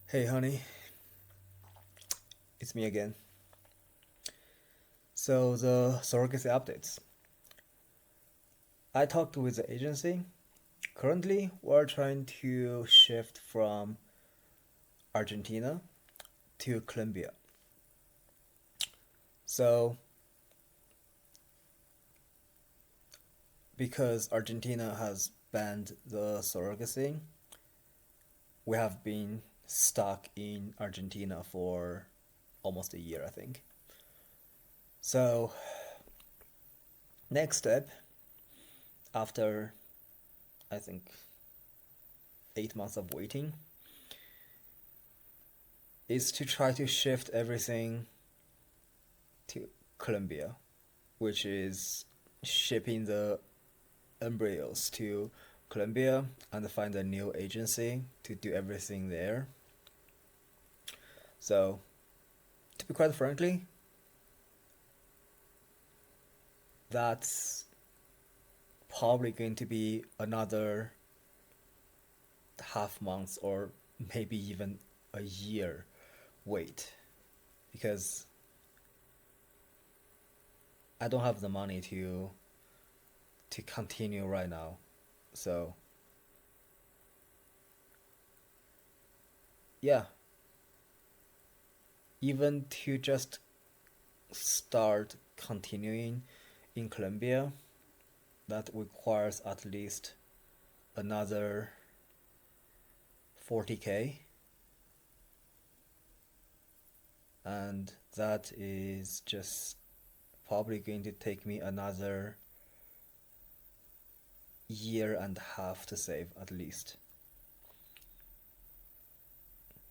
Hey honey, it's me again. So the surrogacy updates. I talked with the agency. Currently, we're trying to shift from Argentina to Colombia. So, because Argentina has banned the surrogacy, we have been stuck in Argentina for almost a year, I think. So, next step, after I think 8 months of waiting, is to try to shift everything to Colombia, which is shipping the embryos to Colombia and find a new agency to do everything there. So, to be quite frankly, that's probably going to be another half month or maybe even a year wait because I don't have the money to continue right now. So, yeah, even to just start continuing in Colombia, that requires at least another 40K, and that is just probably going to take me another year and a half to save at least.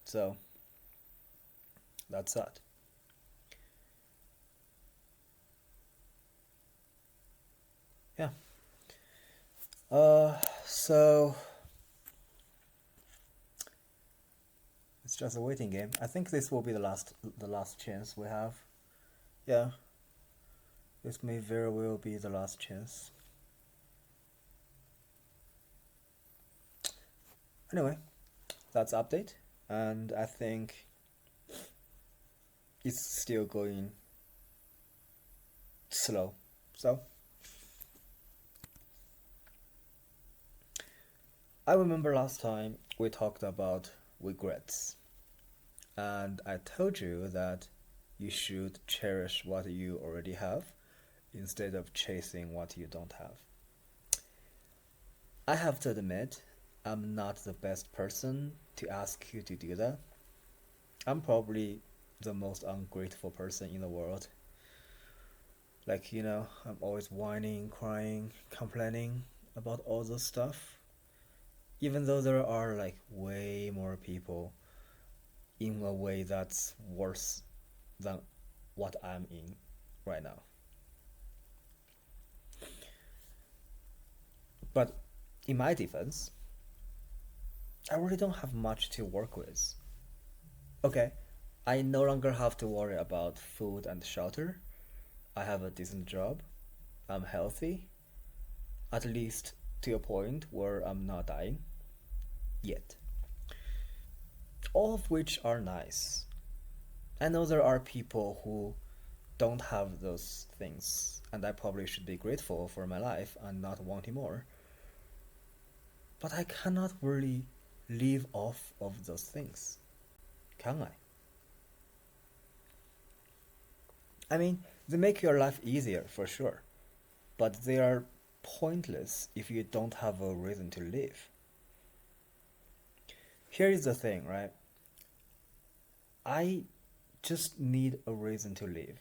So that's that. Yeah. So it's just a waiting game. I think this will be the last chance we have. Yeah, this may very well be the last chance. Anyway, that's update, and I think it's still going slow. So I remember last time we talked about regrets, and I told you that you should cherish what you already have instead of chasing what you don't have. I have to admit, I'm not the best person to ask you to do that. I'm probably the most ungrateful person in the world. Like, I'm always whining, crying, complaining about all this stuff. Even though there are like way more people in a way that's worse than what I'm in right now. But in my defense, I really don't have much to work with. Okay, I no longer have to worry about food and shelter. I have a decent job. I'm healthy, at least to a point where I'm not dying yet. All of which are nice. I know there are people who don't have those things, and I probably should be grateful for my life and not wanting more. But I cannot really live off of those things, can I? I mean, they make your life easier for sure, but they are pointless if you don't have a reason to live. Here is the thing, right? I just need a reason to live,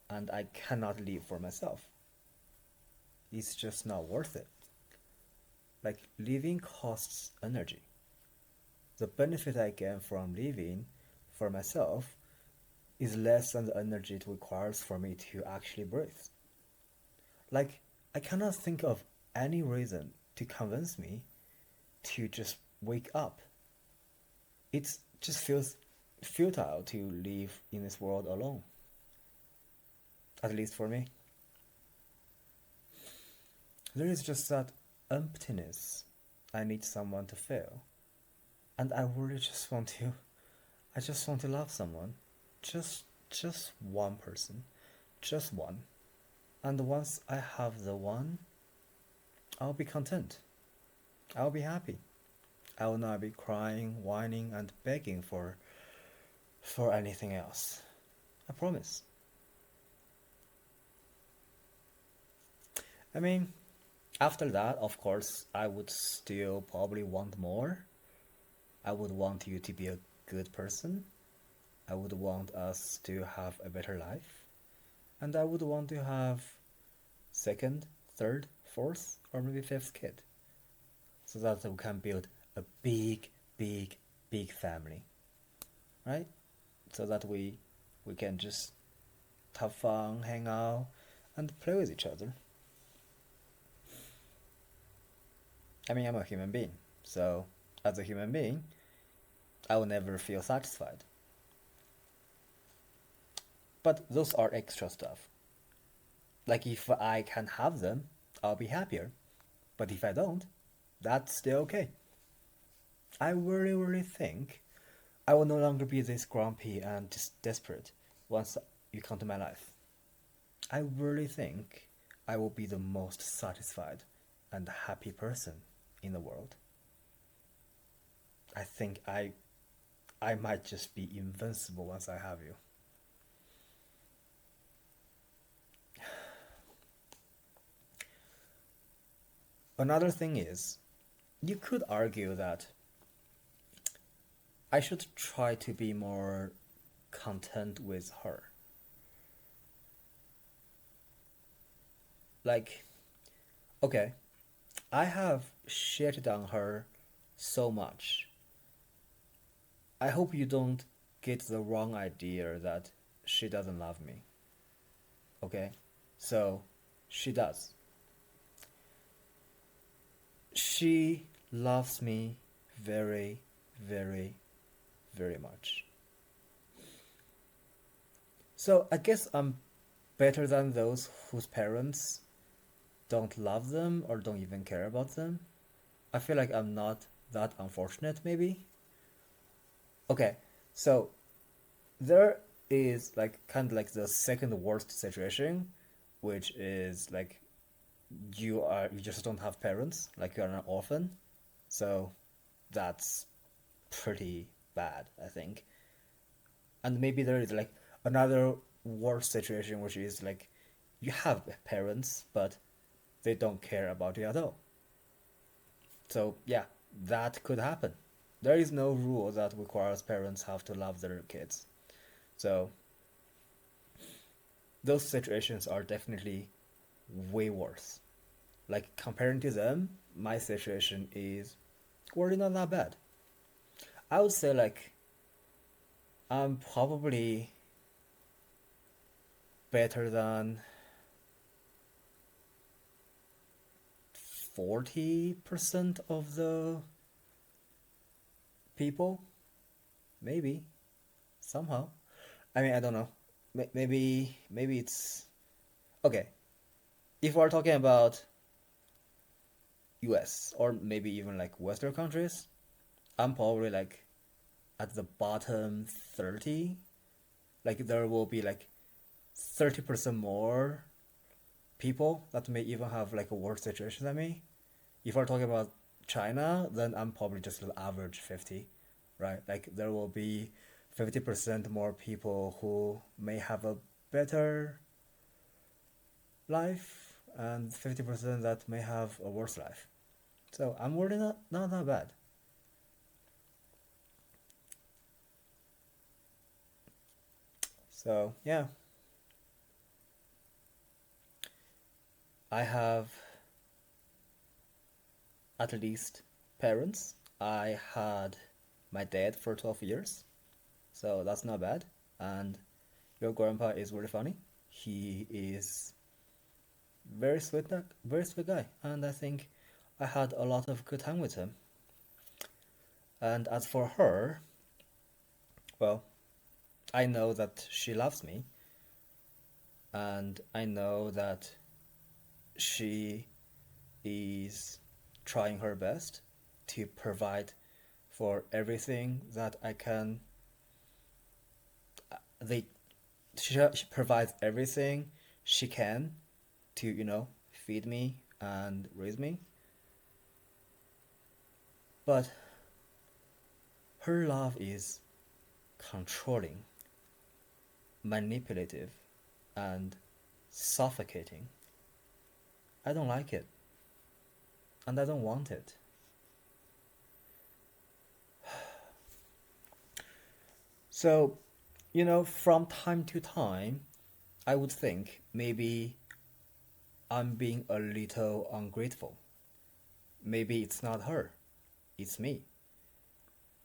and I cannot live for myself. It's just not worth it. Like, living costs energy. The benefit I get from living for myself is less than the energy it requires for me to actually breathe. Like, I cannot think of any reason to convince me to just wake up. It just feels futile to live in this world alone, at least for me. There is just that emptiness I need someone to fill. And I really just want to, I just want to love someone. Just one person. Just one. And once I have the one, I'll be content. I'll be happy. I will not be crying, whining, and begging for anything else. I promise. I mean, after that, of course, I would still probably want more. I would want you to be a good person. I would want us to have a better life. And I would want to have second, third, fourth, or maybe fifth kid. So that we can build a big, big, big family. Right? So that we can just have fun, hang out, and play with each other. I mean, I'm a human being, so as a human being, I will never feel satisfied. But those are extra stuff. Like if I can have them, I'll be happier. But if I don't, that's still okay. I really, really think I will no longer be this grumpy and just desperate once you come to my life. I really think I will be the most satisfied and happy person in the world. I think I might just be invincible once I have you. Another thing is, you could argue that I should try to be more content with her. Like, okay, I have shit on her so much. I hope you don't get the wrong idea that she doesn't love me. Okay? So, she does. She loves me very, very, very much. So, I guess I'm better than those whose parents don't love them or don't even care about them. I feel like I'm not that unfortunate, maybe. Okay, so there is like kind of like the second worst situation, which is like you just don't have parents, like you're an orphan. So that's pretty bad, I think. And maybe there is like another worse situation, which is like you have parents, but they don't care about you at all. So yeah, that could happen. There is no rule that requires parents have to love their kids. So those situations are definitely way worse. Like comparing to them, my situation is really not that bad. I would say like I'm probably better than 40% of the people, maybe somehow. I mean, I don't know. Maybe it's okay. If we're talking about US or maybe even like Western countries, I'm probably like at the bottom 30. Like there will be like 30% more people that may even have like a worse situation than me. If we're talking about China, then I'm probably just an average 50, right? Like there will be 50% more people who may have a better life and 50% that may have a worse life. So I'm really not that bad. So yeah, I have at least parents. I had my dad for 12 years, so that's not bad. And your grandpa is really funny. He is very sweet guy, and I think I had a lot of good time with him. And as for her, well, I know that she loves me, and I know that she is trying her best to provide for everything that I can. They she provides everything she can to, feed me and raise me. But her love is controlling, manipulative, and suffocating. I don't like it, and I don't want it. So, from time to time, I would think maybe I'm being a little ungrateful. Maybe it's not her, it's me.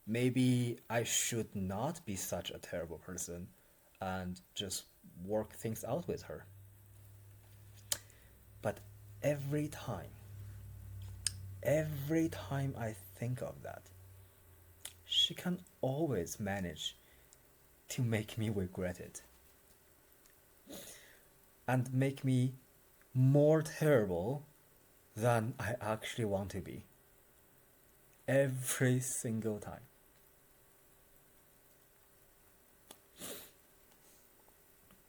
Maybe I should not be such a terrible person and just work things out with her. But every time, every time I think of that, she can always manage to make me regret it and make me more terrible than I actually want to be. Every single time.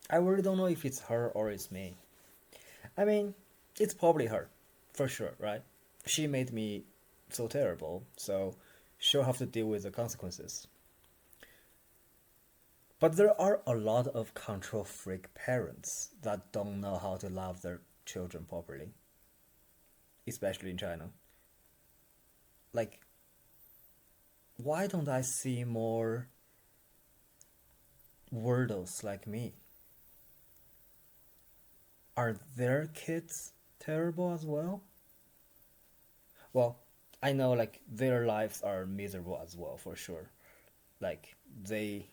I really don't know if it's her or it's me. I mean, it's probably her, for sure, right? She made me so terrible, so she'll have to deal with the consequences. But there are a lot of control freak parents that don't know how to love their children properly, especially in China. Like, why don't I see more weirdos like me? Are their kids terrible as well? Well, I know like their lives are miserable as well for sure. Like they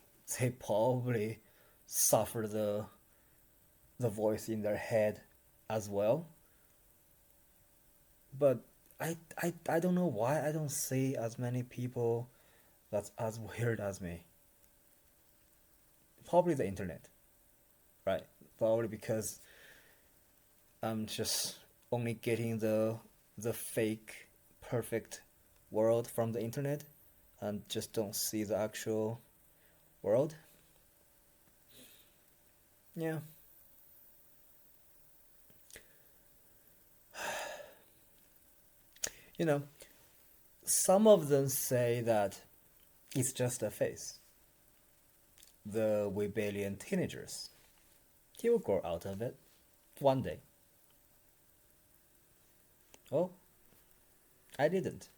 probably suffer the voice in their head as well. But I don't know why I don't see as many people that's as weird as me. Probably the internet, right? Probably because I'm just only getting the fake perfect world from the internet and just don't see the actual world. Yeah. You know, some of them say that it's just a phase. The rebellion teenagers. He will grow out of it one day. Oh, I didn't.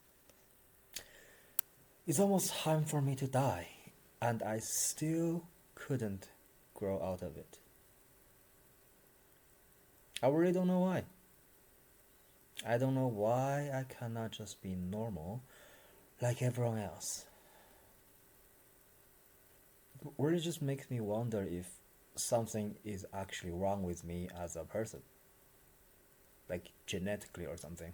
It's almost time for me to die, and I still couldn't grow out of it. I really don't know why. I don't know why I cannot just be normal like everyone else. It really just makes me wonder if something is actually wrong with me as a person, like genetically or something.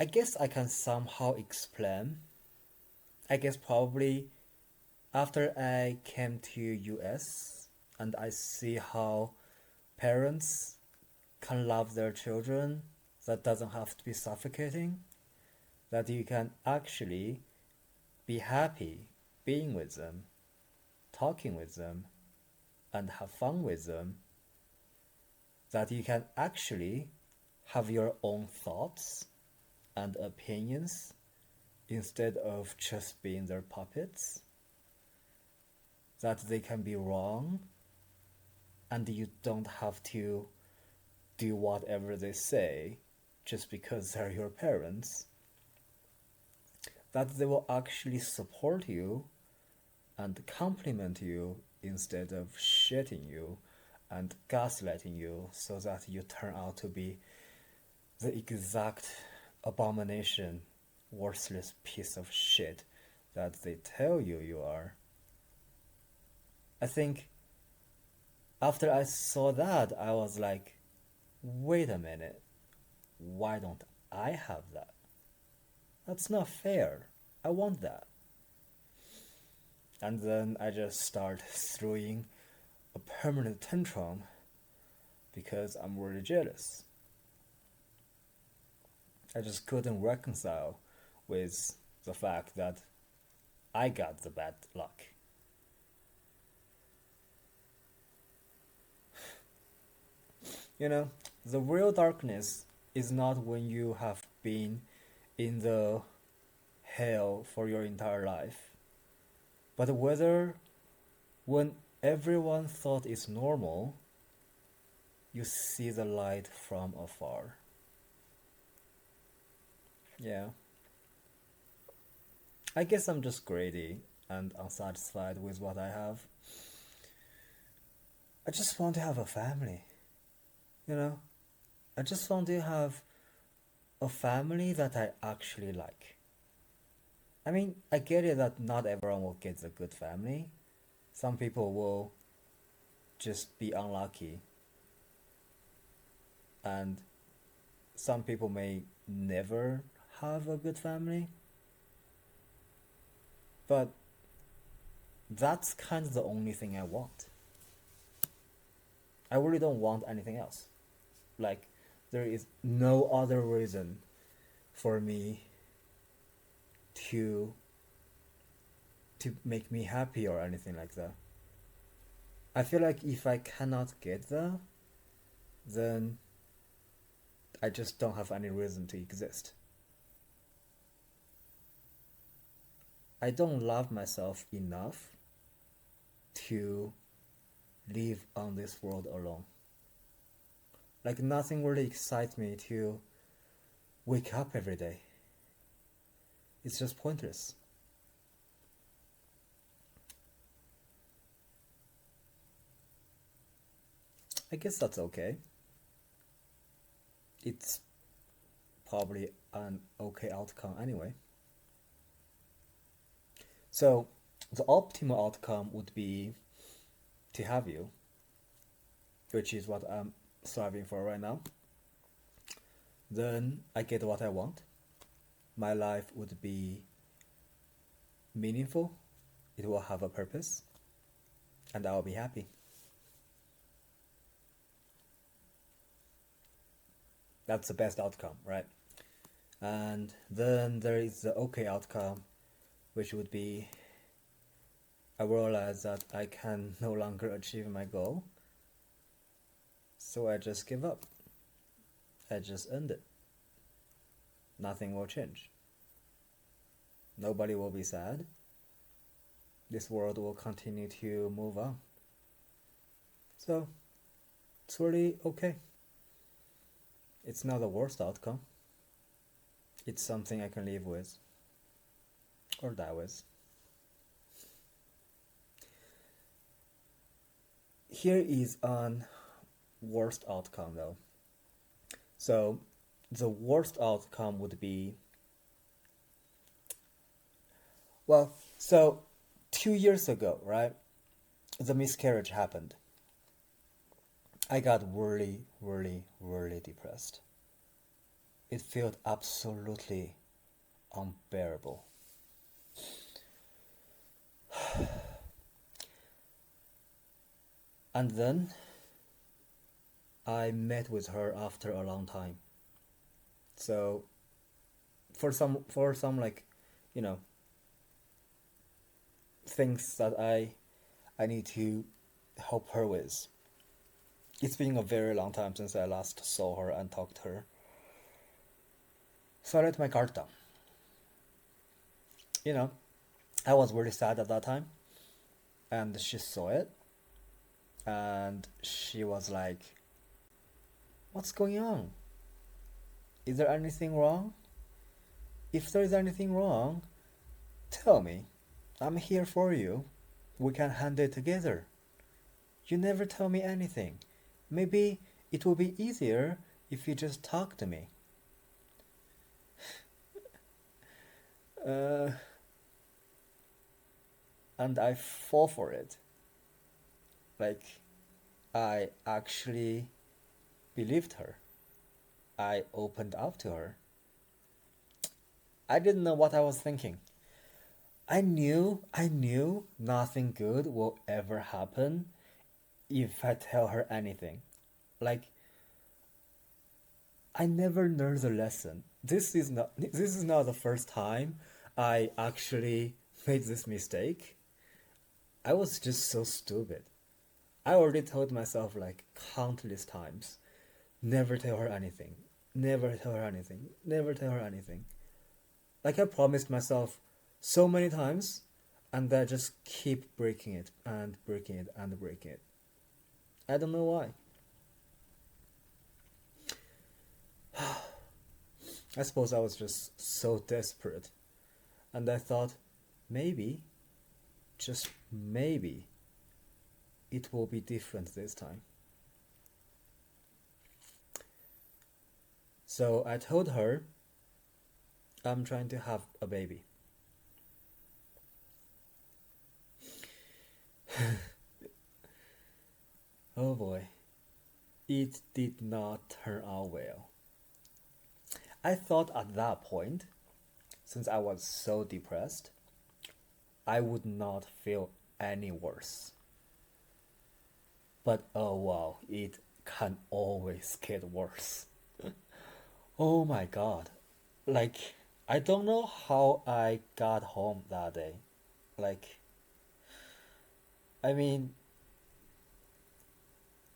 I guess I can somehow explain. I guess probably after I came to US and I see how parents can love their children, that doesn't have to be suffocating, that you can actually be happy being with them, talking with them, and have fun with them, that you can actually have your own thoughts and opinions instead of just being their puppets, that they can be wrong and you don't have to do whatever they say just because they're your parents, that they will actually support you and compliment you instead of shitting you and gaslighting you so that you turn out to be the exact abomination, worthless piece of shit that they tell you you are. I think after I saw that, I was like, wait a minute, why don't I have that? That's not fair. I want that. And then I just start throwing a permanent tantrum because I'm really jealous. I just couldn't reconcile with the fact that I got the bad luck. You know, the real darkness is not when you have been in the hell for your entire life, but whether when everyone thought it's normal, you see the light from afar. Yeah. I guess I'm just greedy and unsatisfied with what I have. I just want to have a family, you know? I just want to have a family that I actually like. I mean, I get it that not everyone will get a good family. Some people will just be unlucky, and some people may never have a good family. But that's kind of the only thing I want. I really don't want anything else. Like, there is no other reason for me to make me happy or anything like that. I feel like if I cannot get that, then I just don't have any reason to exist. I don't love myself enough to live on this world alone. Like, nothing really excites me to wake up every day. It's just pointless. I guess that's okay. It's probably an okay outcome anyway. So, the optimal outcome would be to have you, which is what I'm striving for right now. Then I get what I want. My life would be meaningful, it will have a purpose, and I'll be happy. That's the best outcome, right? And then there is the okay outcome, which would be I realize that I can no longer achieve my goal, so I just give up. I just end it. Nothing will change. Nobody will be sad. This world will continue to move on. So, it's really okay. It's not the worst outcome. It's something I can live with. Or die with. Here is an worst outcome though. So, the worst outcome would be, well, so 2 years ago, right, the miscarriage happened. I got really, really, really depressed. It felt absolutely unbearable. And then I met with her after a long time. So for some like, you know, things that I need to help her with. It's been a very long time since I last saw her and talked to her. So I let my guard down. You know, I was really sad at that time, and she saw it, and she was like, "What's going on? Is there anything wrong? If there is anything wrong, tell me. I'm here for you. We can handle it together. You never tell me anything. Maybe it will be easier if you just talk to me." Uh, and I fall for it. Like, I actually believed her. I opened up to her. I didn't know what I was thinking. I knew nothing good will ever happen if I tell her anything. Like, I never learned the lesson. This is not the first time I actually made this mistake. I was just so stupid. I already told myself like countless times, never tell her anything. Never tell her anything. Never tell her anything. Like I promised myself so many times, and I just keep breaking it and breaking it and breaking it. I don't know why. I suppose I was just so desperate. And I thought, maybe, just maybe, it will be different this time. So I told her I'm trying to have a baby. Oh boy, it did not turn out well. I thought at that point, since I was so depressed, I would not feel any worse. But oh wow, it can always get worse. Oh my god. Like, I don't know how I got home that day. Like, I mean,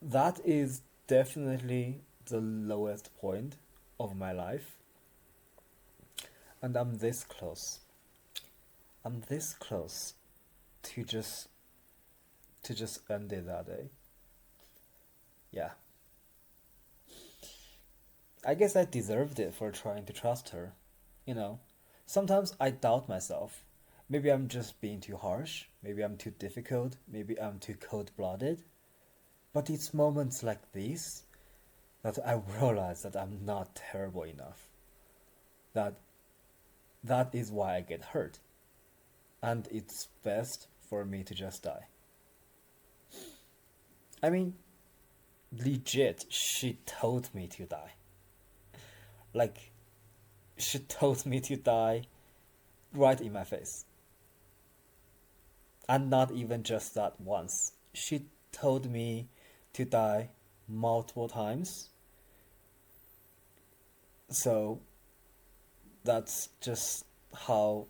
that is definitely the lowest point of my life. And I'm this close. I'm this close to just end it that day. Yeah. I guess I deserved it for trying to trust her. You know, sometimes I doubt myself. Maybe I'm just being too harsh. Maybe I'm too difficult. Maybe I'm too cold blooded. But it's moments like these that I realize that I'm not terrible enough. That that is why I get hurt. And it's best for me to just die. I mean, legit, she told me to die. Like, she told me to die right in my face. And not even just that once. She told me to die multiple times. So that's just how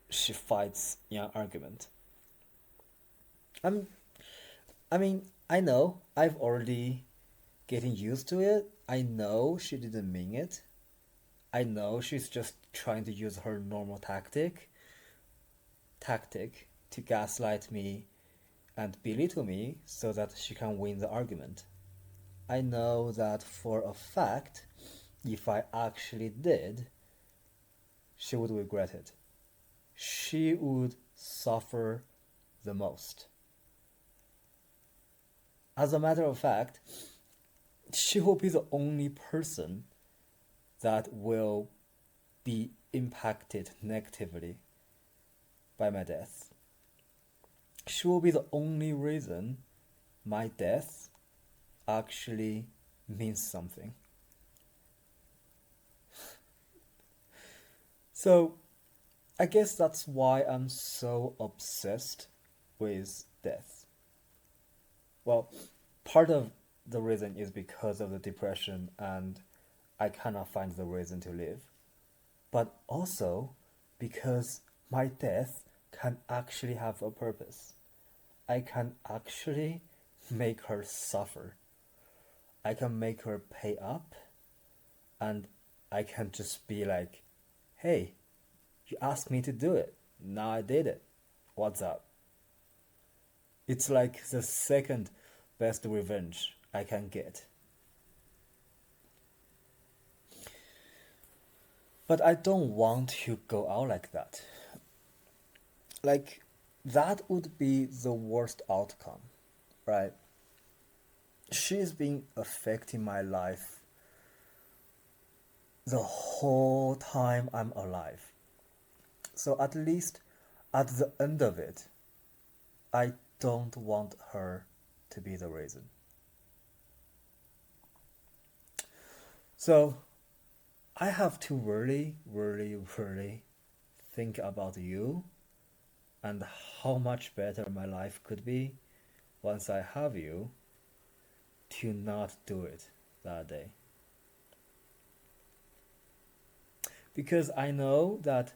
she fights in an argument. I'm, I mean, I know I've already getting used to it. I know she didn't mean it. I know she's just trying to use her normal tactic to gaslight me and belittle me so that she can win the argument. I know that for a fact, if I actually did, she would regret it. She would suffer the most. As a matter of fact, she will be the only person that will be impacted negatively by my death. She will be the only reason my death actually means something. So, I guess that's why I'm so obsessed with death. Well, part of the reason is because of the depression and I cannot find the reason to live, but also because my death can actually have a purpose. I can actually make her suffer. I can make her pay up, and I can just be like, hey, you asked me to do it. Now I did it. What's up? It's like the second best revenge I can get. But I don't want to go out like that. Like, that would be the worst outcome, right? She's been affecting my life the whole time I'm alive. So at least at the end of it, I don't want her to be the reason. So I have to really, really, really think about you and how much better my life could be once I have you. to not do it that day. Because I know that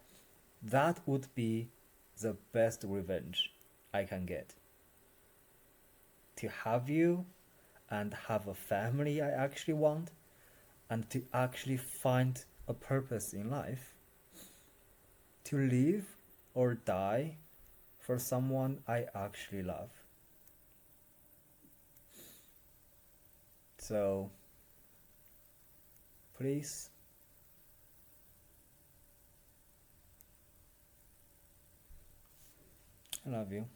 that would be the best revenge I can get. To have you and have a family I actually want, and to actually find a purpose in life, to live or die for someone I actually love. So, please, I love you.